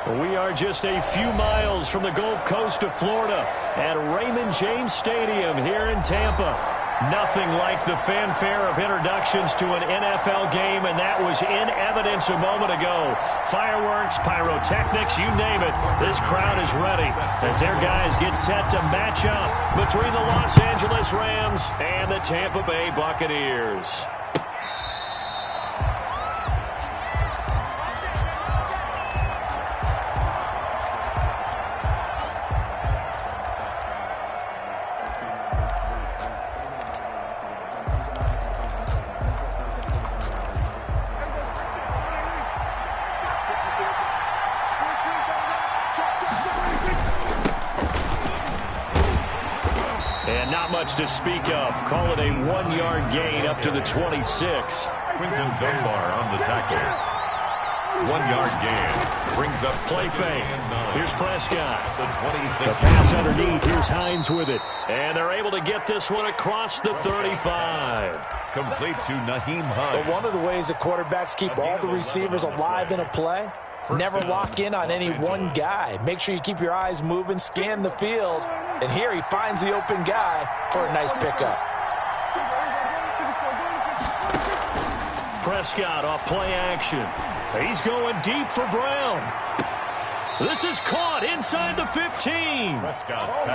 We are just a few miles from the Gulf Coast of Florida at Raymond James Stadium here in Tampa. Nothing like the fanfare of introductions to an NFL game, and that was in evidence a moment ago. Fireworks, pyrotechnics, you name it. This crowd is ready as their guys get set to match up between the Los Angeles Rams and the Tampa Bay Buccaneers. And not much to speak of. Call it a 1-yard gain up to the 26. Quinton Dunbar on the tackle. 1-yard gain. Brings up play fake. Here's Prescott. The 26. The pass underneath. Here's Hines with it. And they're able to get this one across the 35. Complete to Naheem Hines. But one of the ways that quarterbacks keep all the receivers alive in a play, never lock in on any one guy. Make sure you keep your eyes moving, scan the field. And here he finds the open guy for a nice pickup. Prescott off play action. He's going deep for Brown. This is caught inside the 15.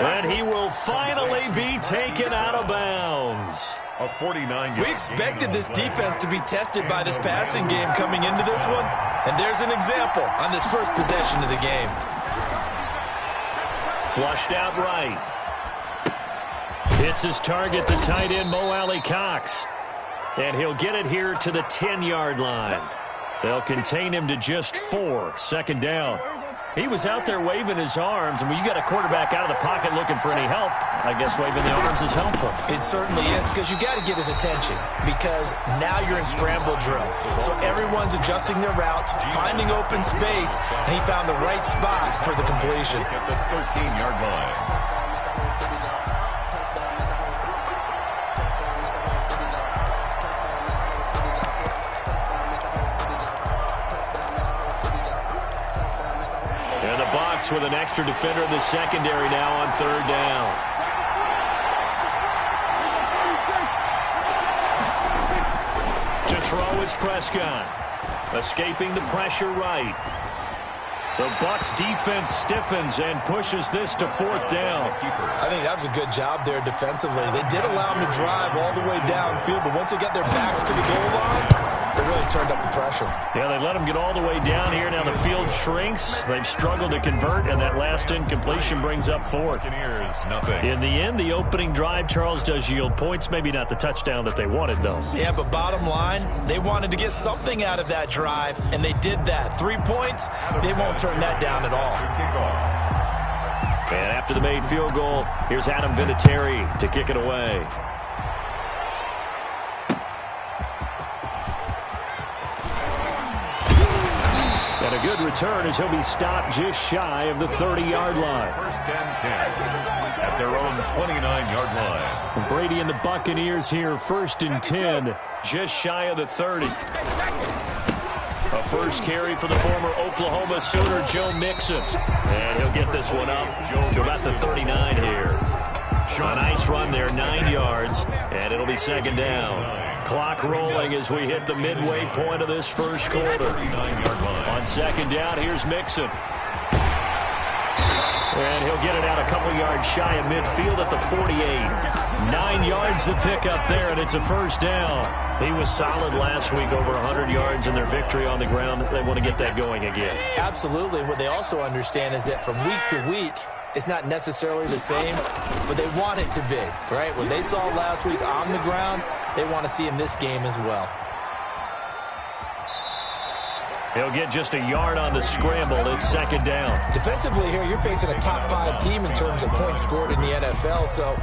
And he will finally be taken out of bounds. A 49. We expected this defense to be tested by this passing game coming into this one. And there's an example on this first possession of the game. Flushed out right. Hits his target, the tight end, Mo Alley-Cox. And he'll get it here to the 10-yard line. They'll contain him to just 4. Second down. He was out there waving his arms, and when you got a quarterback out of the pocket looking for any help, I guess waving the arms is helpful. It certainly is, because you got to get his attention, because now you're in scramble drill. So everyone's adjusting their routes, finding open space, and he found the right spot for the completion. At the 13-yard line. With an extra defender in the secondary now on third down. To throw is Prescott. Escaping the pressure right. The Bucs defense stiffens and pushes this to fourth down. I think that was a good job there defensively. They did allow them to drive all the way downfield, but once they got their backs to the goal line, they really turned up the pressure. Yeah, they let them get all the way down here. Now the field shrinks. They've struggled to convert, and that last incompletion brings up fourth. In the end, the opening drive, Charles, does yield points. Maybe not the touchdown that they wanted, though. Yeah, but bottom line, they wanted to get something out of that drive, and they did that. 3 points, they won't turn that down at all. And after the made field goal, here's Adam Vinatieri to kick it away. And a good return as he'll be stopped just shy of the 30-yard line. First and 10 at their own 29-yard line. Brady and the Buccaneers here, first and 10, just shy of the 30. A first carry for the former Oklahoma Sooner, Joe Mixon. And he'll get this one up to about the 39 here. A nice run there, 9 yards, and it'll be second down. Clock rolling as we hit the midway point of this first quarter. On second down, here's Mixon. And he'll get it out a couple yards shy of midfield at the 48. 9 yards to pick up there, and it's a first down. He was solid last week, over 100 yards in their victory on the ground. They want to get that going again. Absolutely. What they also understand is that from week to week, it's not necessarily the same, but they want it to be, right? What they saw last week on the ground, they want to see in this game as well. He'll get just a yard on the scramble. It's second down. Defensively here, you're facing a top-5 team in terms of points scored in the NFL. So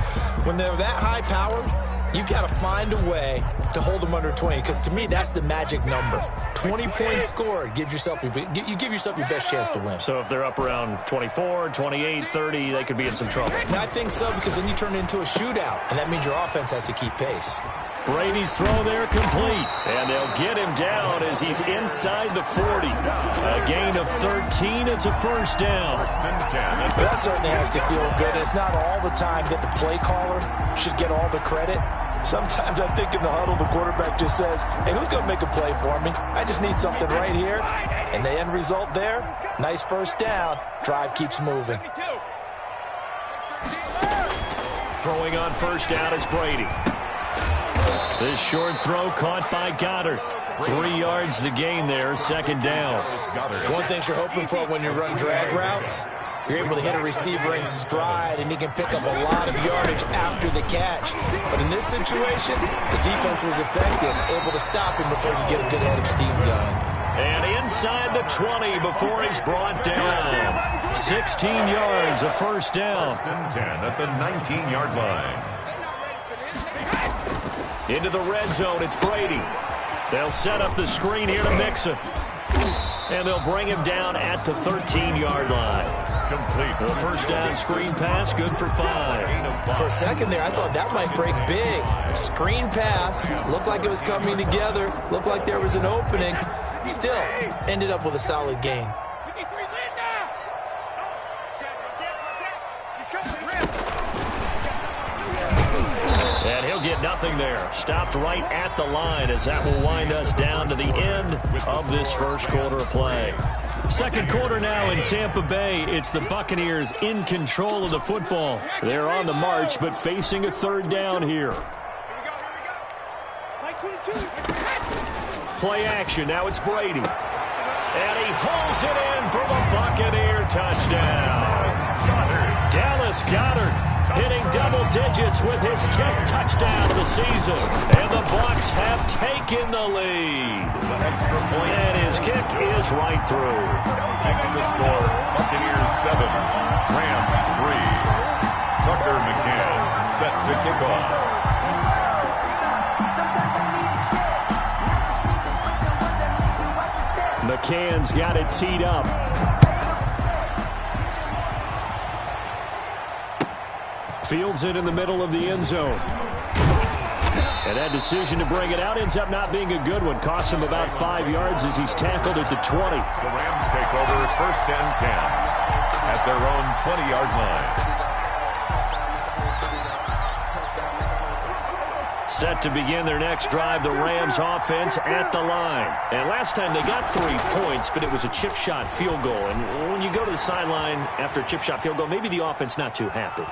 when they're that high-powered, you've got to find a way to hold them under 20, because to me, that's the magic number. 20-point score gives yourself you give yourself your best chance to win. So if they're up around 24, 28, 30, they could be in some trouble. I think so, because then you turn it into a shootout, and that means your offense has to keep pace. Brady's throw there complete. And they'll get him down as he's inside the 40. A gain of 13. It's a first down. That certainly has to feel good. It's not all the time that the play caller should get all the credit. Sometimes I think in the huddle, the quarterback just says, hey, who's going to make a play for me? I just need something right here. And the end result there, nice first down. Drive keeps moving. Throwing on first down is Brady. This short throw caught by Goddard. 3 yards the gain there, second down. One thing you're hoping for when you run drag routes, you're able to hit a receiver in stride, and he can pick up a lot of yardage after the catch. But in this situation, the defense was effective, able to stop him before you get a good head of steam going. And inside the 20 before he's brought down. 16 yards, a first down. 10 at the 19-yard line. Into the red zone, it's Brady. They'll set up the screen here to Mixon. And they'll bring him down at the 13-yard line. Complete. The first down screen pass, good for 5. For a second there, I thought that might break big. Screen pass, looked like it was coming together, looked like there was an opening. Still, ended up with a solid gain. And he'll get nothing there. Stopped right at the line as that will wind us down to the end of this first quarter of play. Second quarter now in Tampa Bay. It's the Buccaneers in control of the football. They're on the march, but facing a third down here. Play action. Now it's Brady. And he hauls it in for the Buccaneer touchdown. Dallas Goedert hitting double digits with his 10th touchdown of the season. And the Bucs have taken the lead. Extra point. And his kick is right through. Extra score, Buccaneers 7, Rams 3. Tucker McCann set to kick off. McCann's got it teed up. Fields it in the middle of the end zone. And that decision to bring it out ends up not being a good one. Costs him about 5 yards as he's tackled at the 20. The Rams take over first and 10 at their own 20-yard line. Set to begin their next drive, the Rams offense at the line. And last time they got 3 points, but it was a chip shot field goal. And when you go to the sideline after a chip shot field goal, maybe the offense not too happy.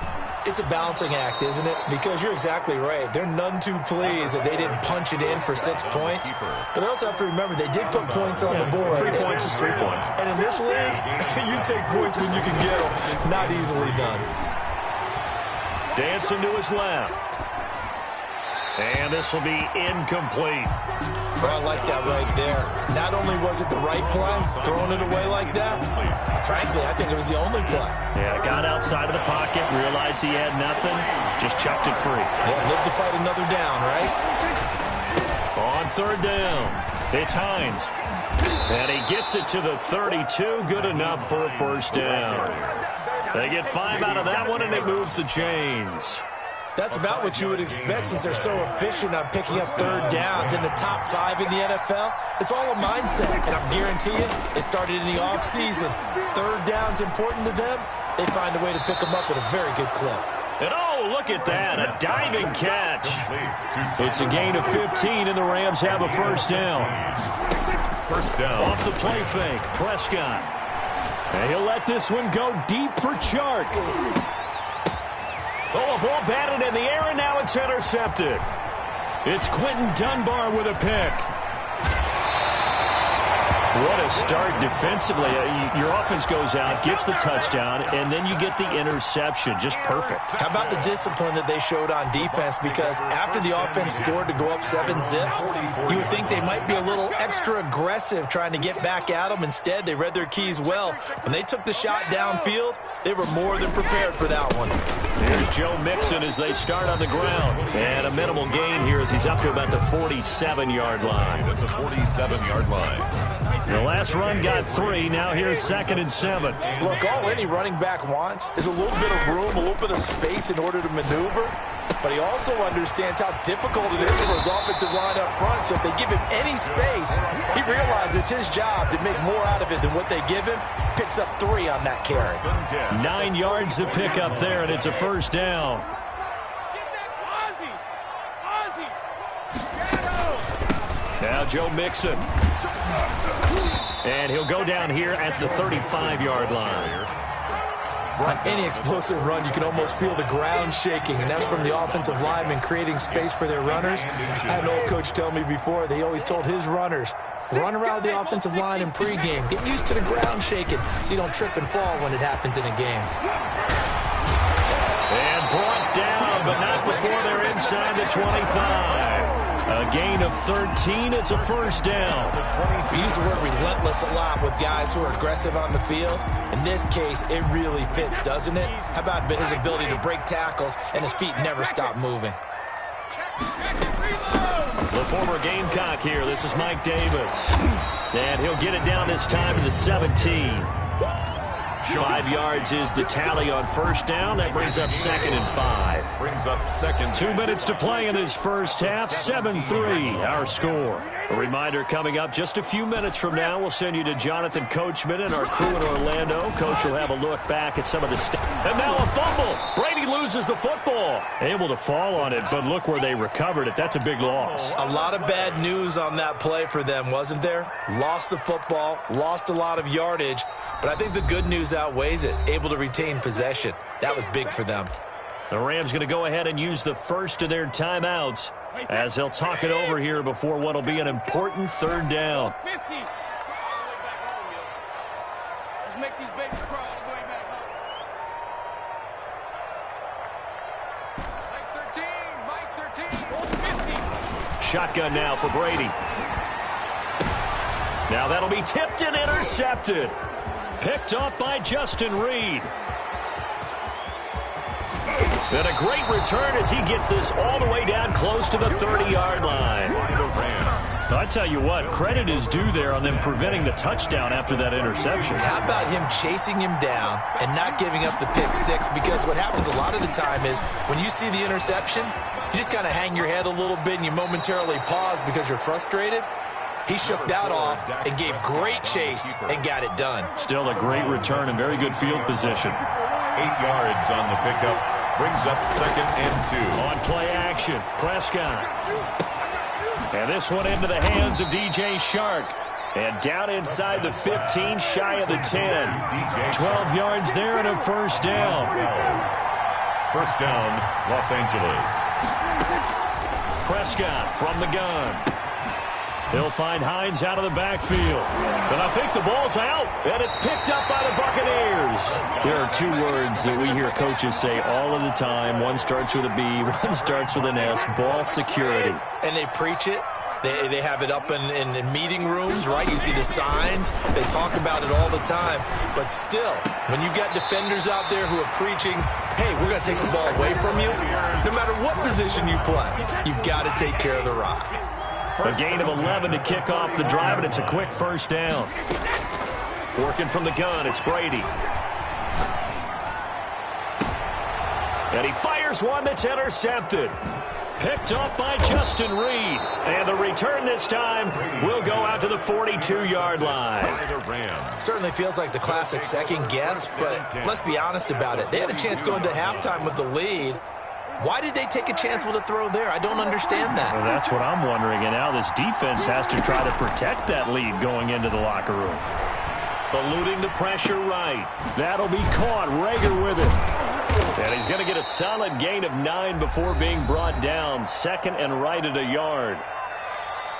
It's a balancing act, isn't it? Because you're exactly right. They're none too pleased that they didn't punch it in for 6 points. But they also have to remember they did put points on the board. 3 points is 3 points. And in this league, you take points when you can get them. Not easily done. Dancing to his left. And this will be incomplete. Oh, I like that right there. Not only was it the right play, throwing it away like that, frankly, I think it was the only play. Yeah, got outside of the pocket, realized he had nothing, just chucked it free. Yeah, live to fight another down, right? On third down, it's Hines. And he gets it to the 32, good enough for a first down. They get 5 out of that one, and it moves the chains. That's about what you would expect since they're so efficient on picking up third downs in the top 5 in the NFL. It's all a mindset, and I guarantee you, it started in the offseason. Third down's important to them. They find a way to pick them up at a very good clip. And oh, look at that, a diving catch. It's a gain of 15, and the Rams have a first down. First down. Off the play fake, Prescott. And he'll let this one go deep for Chark. Oh, a ball batted in the air, and now it's intercepted. It's Quentin Dunbar with a pick. What a start defensively. Your offense goes out, gets the touchdown, and then you get the interception. Just perfect. How about the discipline that they showed on defense? Because after the offense scored to go up 7-zip, you would think they might be a little extra aggressive trying to get back at them. Instead, they read their keys well. When they took the shot downfield, they were more than prepared for that one. Here's Joe Mixon as they start on the ground. And a minimal gain here as he's up to about the 47-yard line. At the 47-yard line. The last run got 3. Now here's 2nd and 7. Look, all any running back wants is a little bit of room, a little bit of space in order to maneuver. But he also understands how difficult it is for his offensive line up front. So if they give him any space, he realizes his job to make more out of it than what they give him. Picks up 3 on that carry. 9 yards to pick up there, and it's a first down. Now Joe Mixon. And he'll go down here at the 35-yard line. On any explosive run, you can almost feel the ground shaking, and that's from the offensive linemen creating space for their runners. I had an old coach tell me before, they always told his runners, run around the offensive line in pregame. Get used to the ground shaking so you don't trip and fall when it happens in a game. And brought down, but not before they're inside the 25. A gain of 13. It's a first down. We use the word relentless a lot with guys who are aggressive on the field. In this case, it really fits, doesn't it? How about his ability to break tackles and his feet never stop moving? The former Gamecock here. This is Mike Davis. And he'll get it down this time to the 17. 5 yards is the tally on first down. That brings up 2nd and 5. Brings up 2nd. 2 minutes to play in this first half. 7-3 our score. A reminder coming up just a few minutes from now. We'll send you to Jonathan Coachman and our crew in Orlando. Coach will have a look back at some of the stuff. And now a fumble. Brady loses the football. Able to fall on it, but look where they recovered it. That's a big loss. A lot of bad news on that play for them, wasn't there? Lost the football, lost a lot of yardage, but I think the good news outweighs it. Able to retain possession. That was big for them. The Rams going to go ahead and use the first of their timeouts as they'll talk it over here before what will be an important third down. Let's make these babies crawl all the way back home. Mike 13, 50. Shotgun now for Brady. Now that'll be tipped and intercepted. Picked up by Justin Reed. And a great return as he gets this all the way down close to the 30-yard line. I tell you what, credit is due there on them preventing the touchdown after that interception. How about him chasing him down and not giving up the pick six? Because what happens a lot of the time is when you see the interception, you just kind of hang your head a little bit and you momentarily pause because you're frustrated. He shook that off and gave great chase and got it done. Still a great return and very good field position. 8 yards on the pickup. Brings up 2nd and 2. On play action, Prescott. And this one into the hands of DJ Shark. And down inside the 15, shy of the 10. 12 yards there and a first down. First down, Los Angeles. Prescott from the gun. He'll find Hines out of the backfield. And I think the ball's out, and it's picked up by the Buccaneers. There are 2 words that we hear coaches say all of the time. One starts with a B, one starts with an S, ball security. And they preach it. They have it up in meeting rooms, right? You see the signs. They talk about it all the time. But still, when you've got defenders out there who are preaching, hey, we're going to take the ball away from you, no matter what position you play, you've got to take care of the rock. A gain of 11 to kick off the drive, and it's a quick first down. Working from the gun, it's Brady. And he fires one that's intercepted. Picked up by Justin Reed. And the return this time will go out to the 42-yard line. Certainly feels like the classic second guess, but let's be honest about it. They had a chance going to halftime with the lead. Why did they take a chance with a throw there? I don't understand that. Well, that's what I'm wondering. And now this defense has to try to protect that lead going into the locker room. Eluding the pressure right. That'll be caught. Rager with it. And he's going to get a solid gain of 9 before being brought down. 2nd and right at a yard.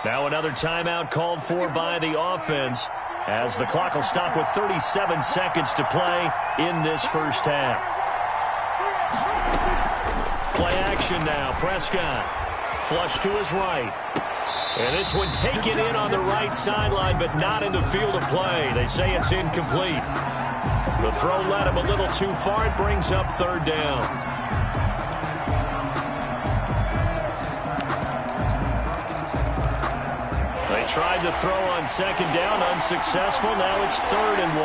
Now another timeout called for by the offense. as the clock will stop with 37 seconds to play in this first half. Play action now. Prescott. Flush to his right. And this one taken in on the right sideline, but not in the field of play. They say it's incomplete. The throw led him a little too far. It brings up third down. They tried to throw on second down, unsuccessful. Now it's 3rd and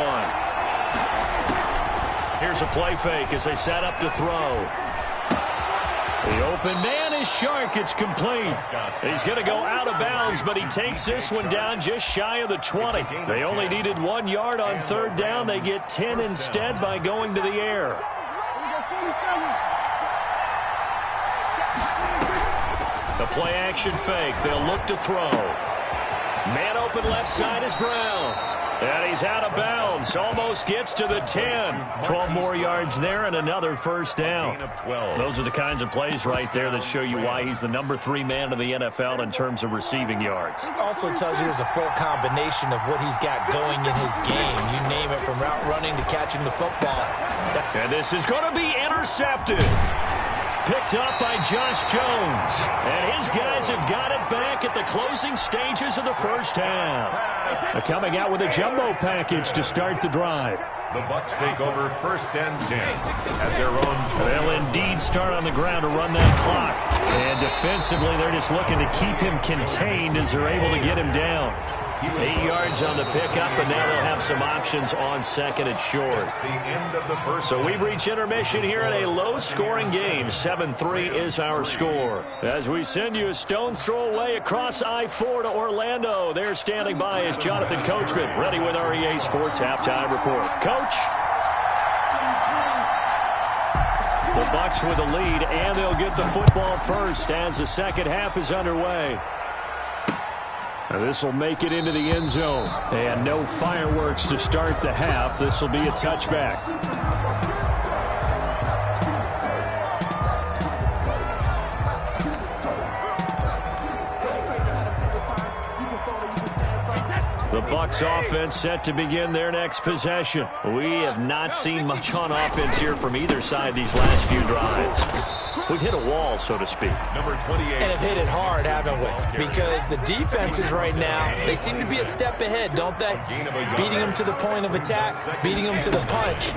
1. Here's a play fake as they set up to throw. The open man is Shark. It's complete. He's going to go out of bounds, but he takes this one down just shy of the 20. They only needed 1 yard on third down. They get 10 instead by going to the air. The play action fake. They'll look to throw. Man open left side is Brown. And he's out of bounds. Almost gets to the 10. 12 more yards there and another first down. Those are the kinds of plays right there that show you why he's the number 3 man in the NFL in terms of receiving yards. Also tells you there's a full combination of what he's got going in his game. You name it, from route running to catching the football. And this is going to be intercepted. Picked up by Josh Jones. And his guys have got it back at the closing stages of the first half. They're coming out with a jumbo package to start the drive. The Bucs take over 1st and 10 at their own 20. They'll indeed start on the ground to run that clock. And defensively, they're just looking to keep him contained as they're able to get him down. 8 yards on the pickup, and now they'll have some options on second and short. So we've reached intermission here in a low-scoring game. 7-3 is our score. As we send you a stone's throw away across I-4 to Orlando, they're standing by as Jonathan Coachman, ready with REA Sports Halftime Report. Coach? The Bucs with the lead, and they'll get the football first as the second half is underway. This will make it into the end zone. And no fireworks to start the half. This will be a touchback. The Bucs offense set to begin their next possession. We have not seen much on offense here from either side these last few drives. We've hit a wall, so to speak. Number 28. And have hit it hard, haven't we? Because the defenses right now, they seem to be a step ahead, don't they? Beating them to the point of attack, beating them to the punch.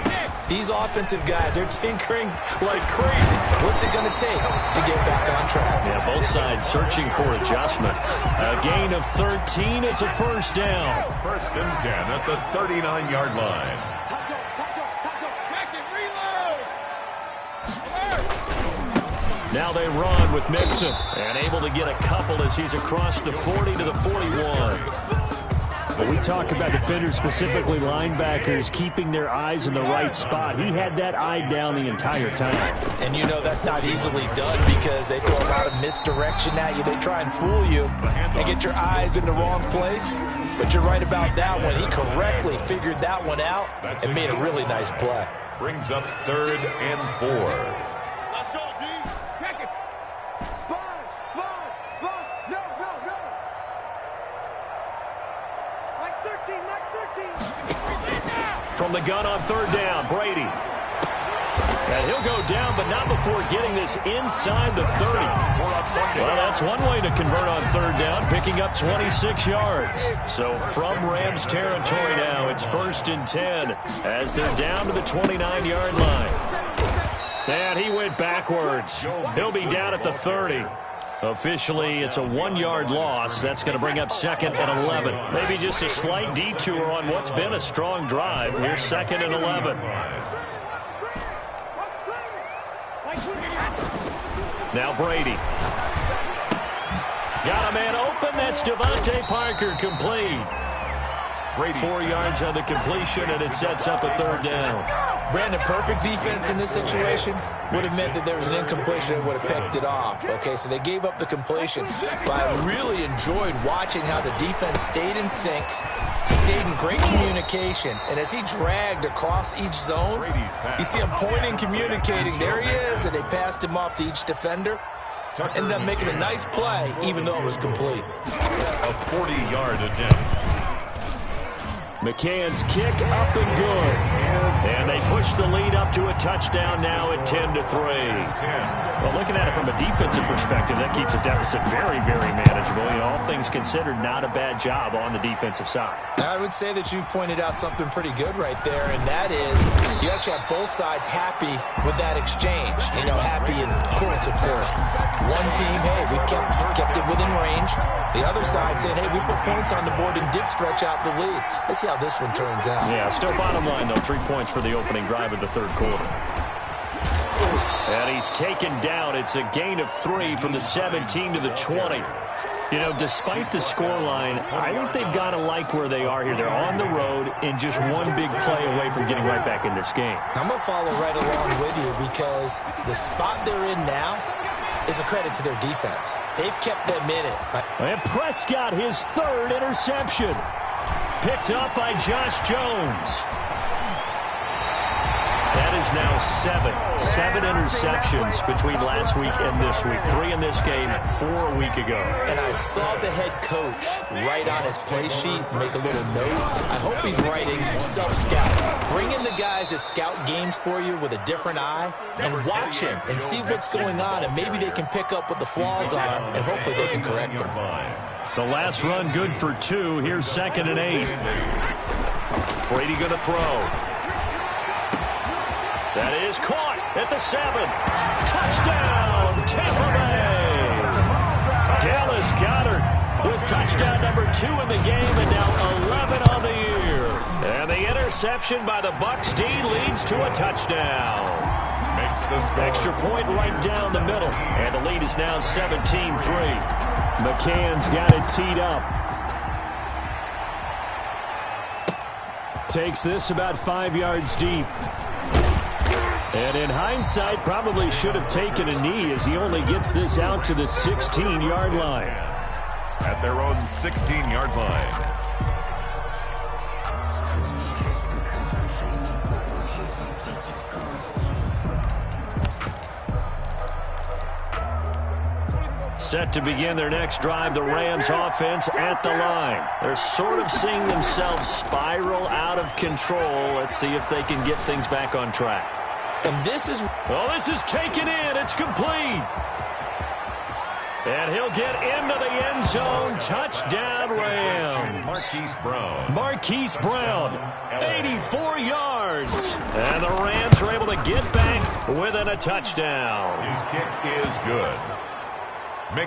These offensive guys, they're tinkering like crazy. What's it going to take to get back on track? Yeah, both sides searching for adjustments. A gain of 13. It's a first down. 1st and 10 at the 39-yard line. Now they run with Mixon, and able to get a couple as he's across the 40 to the 41. But we talk about defenders, specifically linebackers, keeping their eyes in the right spot. He had that eye down the entire time. And you know that's not easily done because they throw a lot of misdirection at you. They try and fool you and get your eyes in the wrong place. But you're right about that one. He correctly figured that one out and made a really nice play. Brings up 3rd and 4. Let's go, D. Check it. Sponge. No. Like 13. From the gun on third down, Brady. And he'll go down, but not before getting this inside the 30. Well, that's one way to convert on third down, picking up 26 yards. So from Rams territory now, it's 1st and 10 as they're down to the 29-yard line. And he went backwards. He'll be down at the 30. Officially, it's a 1-yard loss. That's going to bring up 2nd and 11. Maybe just a slight detour on what's been a strong drive. Here's 2nd and 11. Now Brady. Got a man open. That's Devontae Parker, complete. Brady 4 yards on the completion, and it sets up a third down. Brandon, perfect defense in this situation would have meant that there was an incompletion that would have picked it off. Okay, so they gave up the completion. But I really enjoyed watching how the defense stayed in sync, stayed in great communication. And as he dragged across each zone, you see him pointing, communicating. There he is, and they passed him off to each defender. Ended up making a nice play, even though it was complete. A 40-yard attempt. McCann's kick up and good. And they push the lead up to a touchdown now at 10-3. Well, looking at it from a defensive perspective, that keeps the deficit very, very manageable. You know, all things considered, not a bad job on the defensive side. I would say that you've pointed out something pretty good right there, and that is you actually have both sides happy with that exchange. You know, happy in quotes, of course. One team, hey, we've kept it within range. The other side saying, hey, we put points on the board and did stretch out the lead. Let's see how this one turns out. Yeah, still bottom line, though, 3 points for the opening drive of the third quarter. And he's taken down. It's a gain of 3 from the 17 to the 20. You know, despite the scoreline, I think they've got to like where they are here. They're on the road and just one big play away from getting right back in this game. I'm going to follow right along with you because the spot they're in now is a credit to their defense. They've kept them in it. And Prescott, his third interception. Picked up by Josh Jones. That is now 7 interceptions between last week and this week. 3 in this game, 4 a week ago. And I saw the head coach write on his play sheet, make a little note. I hope he's writing self-scout. Bring in the guys that scout games for you with a different eye and watch him and see what's going on, and maybe they can pick up what the flaws are, and hopefully they can correct them. The last run good for 2. Here's 2nd and 8. Brady going to throw. That is caught at the 7. Touchdown, Tampa Bay. Dallas Goedert with touchdown number 2 in the game and now 11 on the year. And the interception by the Bucs D leads to a touchdown. Extra point right down the middle. And the lead is now 17-3. McCann's got it teed up. Takes this about 5 yards deep. And in hindsight, probably should have taken a knee as he only gets this out to the 16-yard line. At their own 16-yard line. Set to begin their next drive, the Rams offense at the line. They're sort of seeing themselves spiral out of control. Let's see if they can get things back on track. And this is taken in. It's complete. And he'll get into the end zone. Touchdown, Rams. Marquise Brown, 84 yards. And the Rams are able to get back within a touchdown. His kick is good.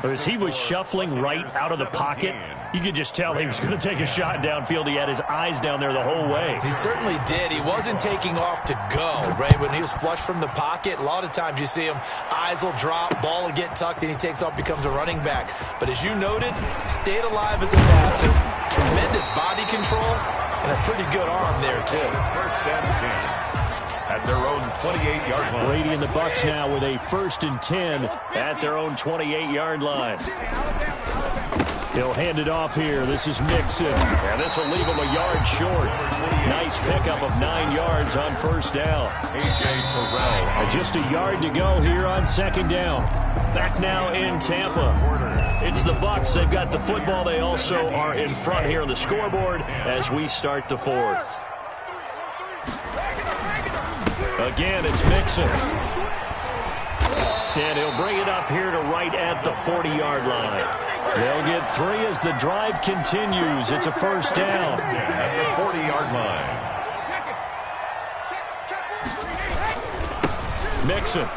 As he was shuffling right out of the pocket, you could just tell he was going to take a shot downfield. He had his eyes down there the whole way. He certainly did. He wasn't taking off to go, right? When he was flush from the pocket, a lot of times you see him, eyes will drop, ball will get tucked, and he takes off, becomes a running back. But as you noted, stayed alive as a passer, tremendous body control, and a pretty good arm there, too. First and 10. At their own 28-yard line. Brady and the Bucs now with a 1st and 10 at their own 28-yard line. He'll hand it off here. This is Mixon. And this will leave him a yard short. Nice pickup of 9 yards on 1st down. A.J. Terrell. And just a yard to go here on 2nd down. Back now in Tampa. It's the Bucs. They've got the football. They also are in front here on the scoreboard as we start the 4th. Again, it's Mixon. And he'll bring it up here to right at the 40-yard line. They'll get 3 as the drive continues. It's a 1st down. At the 40-yard line. Mixon.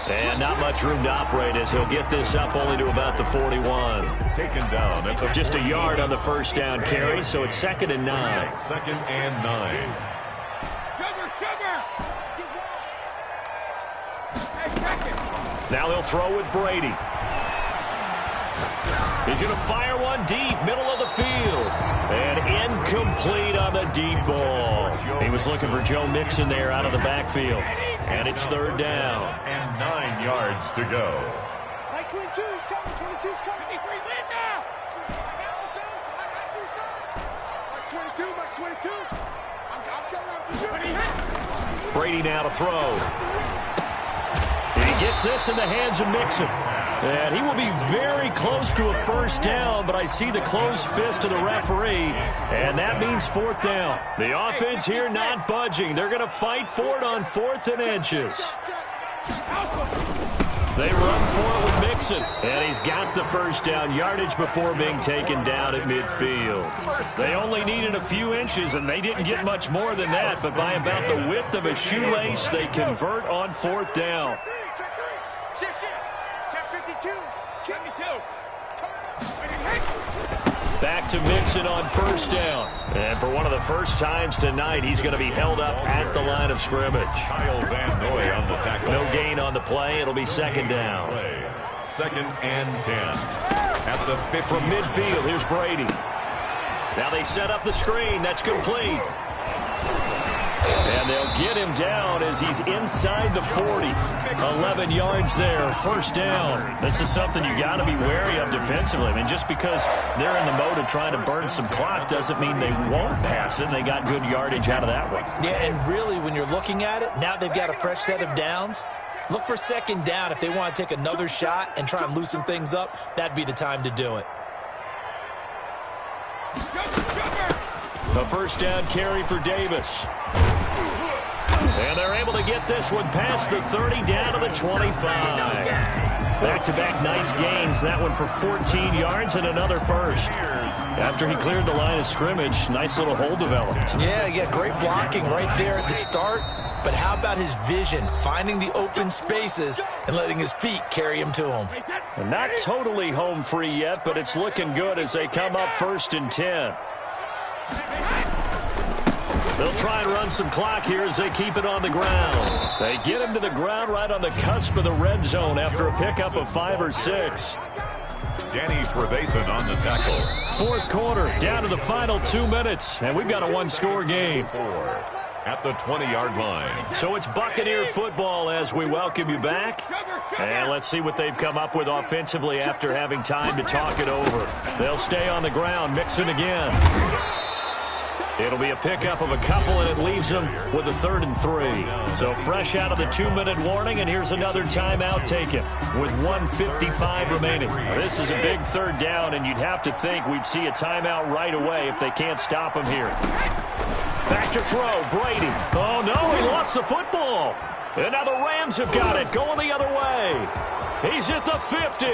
And not much room to operate as he'll get this up only to about the 41. Taken down at the just a yard on the 1st down carry, so it's 2nd and 9. 2nd and 9. Now they'll throw with Brady. He's going to fire one deep, middle of the field. And incomplete on the deep ball. He was looking for Joe Mixon there out of the backfield. And it's 3rd down. And 9 yards to go. Like 22 is coming, 22 is coming. Hey, win now. I got you, son. Like 22. I'm coming up to you. Brady now to throw. He gets this in the hands of Mixon. And he will be very close to a first down, but I see the closed fist of the referee, and that means fourth down. The offense here not budging. They're going to fight for it on 4th and inches. They run for it with Mixon, and he's got the first down yardage before being taken down at midfield. They only needed a few inches, and they didn't get much more than that, but by about the width of a shoelace, they convert on 4th down. Back to Mixon on first down. And for one of the first times tonight, he's going to be held up at the line of scrimmage. Kyle Van Noy on the tackle. No gain on the play. It'll be second down. 2nd and 10. At the 50. From midfield, here's Brady. Now they set up the screen. That's complete. And they'll get him down as he's inside the 40. 11 yards there, first down. This is something you got to be wary of defensively. I mean, just because they're in the mode of trying to burn some clock doesn't mean they won't pass it. They got good yardage out of that one. Yeah, and really, when you're looking at it, now they've got a fresh set of downs. Look for second down. If they want to take another shot and try and loosen things up, that'd be the time to do it. A first down carry for Davis. And they're able to get this one past the 30 down to the 25. Back-to-back nice gains. That one for 14 yards and another first. After he cleared the line of scrimmage, nice little hole developed. Yeah, great blocking right there at the start. But how about his vision, finding the open spaces and letting his feet carry him to him? And not totally home free yet, but it's looking good as they come up 1st and 10. They'll try and run some clock here as they keep it on the ground. They get him to the ground right on the cusp of the red zone after a pickup of 5 or 6. Danny Trevathan on the tackle. 4th quarter, down to the final 2 minutes, and we've got a one-score game. At the 20-yard line. So it's Buccaneer football as we welcome you back. And let's see what they've come up with offensively after having time to talk it over. They'll stay on the ground, Mixon again. It'll be a pickup of a couple, and it leaves them with a 3rd and 3. So fresh out of the 2-minute warning, and here's another timeout taken with 1:55 remaining. This is a big 3rd down, and you'd have to think we'd see a timeout right away if they can't stop him here. Back to throw, Brady. Oh, no, he lost the football. And now the Rams have got it, going the other way. He's at the 50.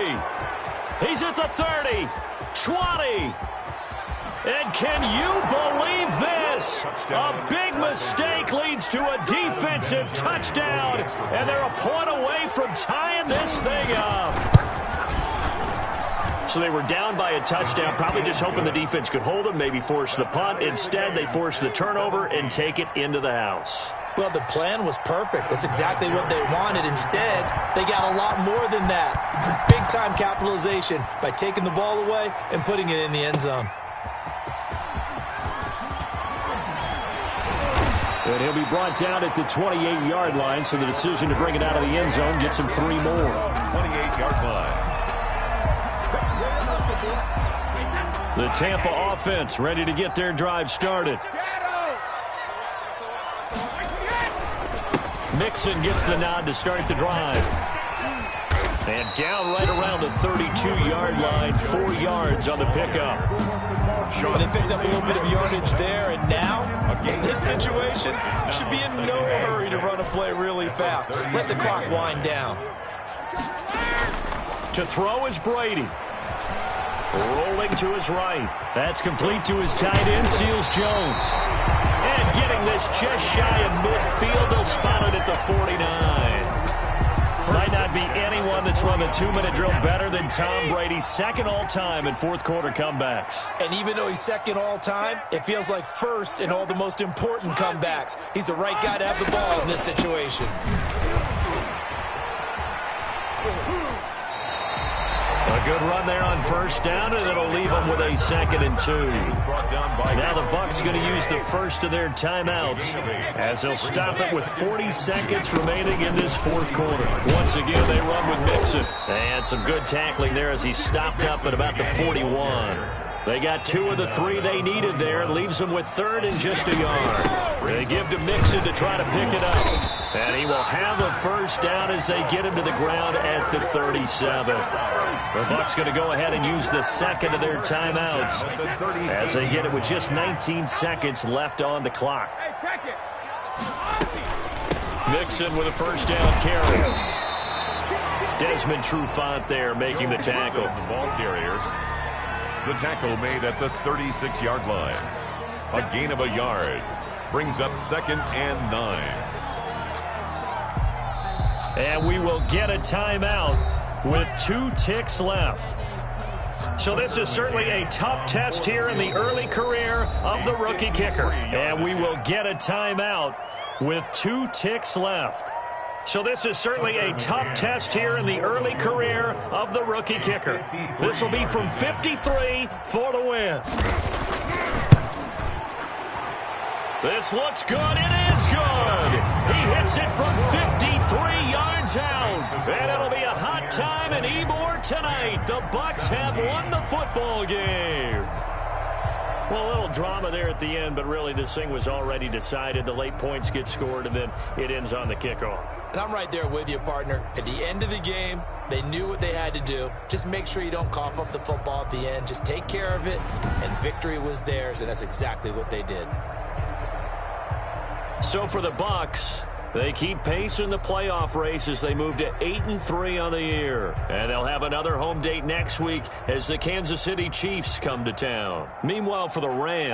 He's at the 30, 20. And can you believe this? A big mistake leads to a defensive touchdown, and they're a point away from tying this thing up. So they were down by a touchdown, probably just hoping the defense could hold them, maybe force the punt. Instead, they force the turnover and take it into the house. Well, the plan was perfect. That's exactly what they wanted. Instead, they got a lot more than that. Big-time capitalization by taking the ball away and putting it in the end zone. And he'll be brought down at the 28-yard line, so the decision to bring it out of the end zone gets him 3 more. 28-yard line. The Tampa offense ready to get their drive started. Mixon gets the nod to start the drive. And down right around the 32-yard line, 4 yards on the pickup. Well, they picked up a little bit of yardage there, and now, in this situation, should be in no hurry to run a play really fast. Let the clock wind down. To throw is Brady. Rolling to his right. That's complete to his tight end, Seals Jones. And getting this just shy of midfield, they'll spot it at the 49. Might not be anyone that's run the 2-minute drill better than Tom Brady, second all-time in fourth-quarter comebacks. And even though he's second all-time, it feels like first in all the most important comebacks. He's the right guy to have the ball in this situation. A good run there on first down, and it'll leave them with a 2nd and 2. Now the Bucs going to use the first of their timeouts as they'll stop it with 40 seconds remaining in this fourth quarter. Once again, they run with Mixon. And some good tackling there as he stopped up at about the 41. They got 2 of the 3 they needed there. It leaves them with 3rd and just a yard. They give to Mixon to try to pick it up. And he will have a first down as they get him to the ground at the 37. The Bucs going to go ahead and use the second of their timeouts as they get it with just 19 seconds left on the clock. Mixon with a first down carry. Desmond Trufant there making the tackle. The ball carriers. The tackle made at the 36-yard line. A gain of a yard. Brings up 2nd and 9. And we will get a timeout with 2 ticks left. So this is certainly a tough test here in the early career of the rookie kicker. And we will get a timeout with 2 ticks left. So this is certainly a tough test here in the early career of the rookie kicker. This will be from 53 for the win. This looks good. It is good. He hits it from 53 yards out. And it'll be a hot time in Ybor tonight. The Bucs have won the football game. Well, a little drama there at the end, but really this thing was already decided. The late points get scored, and then it ends on the kickoff. And I'm right there with you, partner. At the end of the game, they knew what they had to do. Just make sure you don't cough up the football at the end. Just take care of it, and victory was theirs, and that's exactly what they did. So for the Bucs, they keep pace in the playoff race as they move to 8-3 on the year. And they'll have another home date next week as the Kansas City Chiefs come to town. Meanwhile, for the Rams,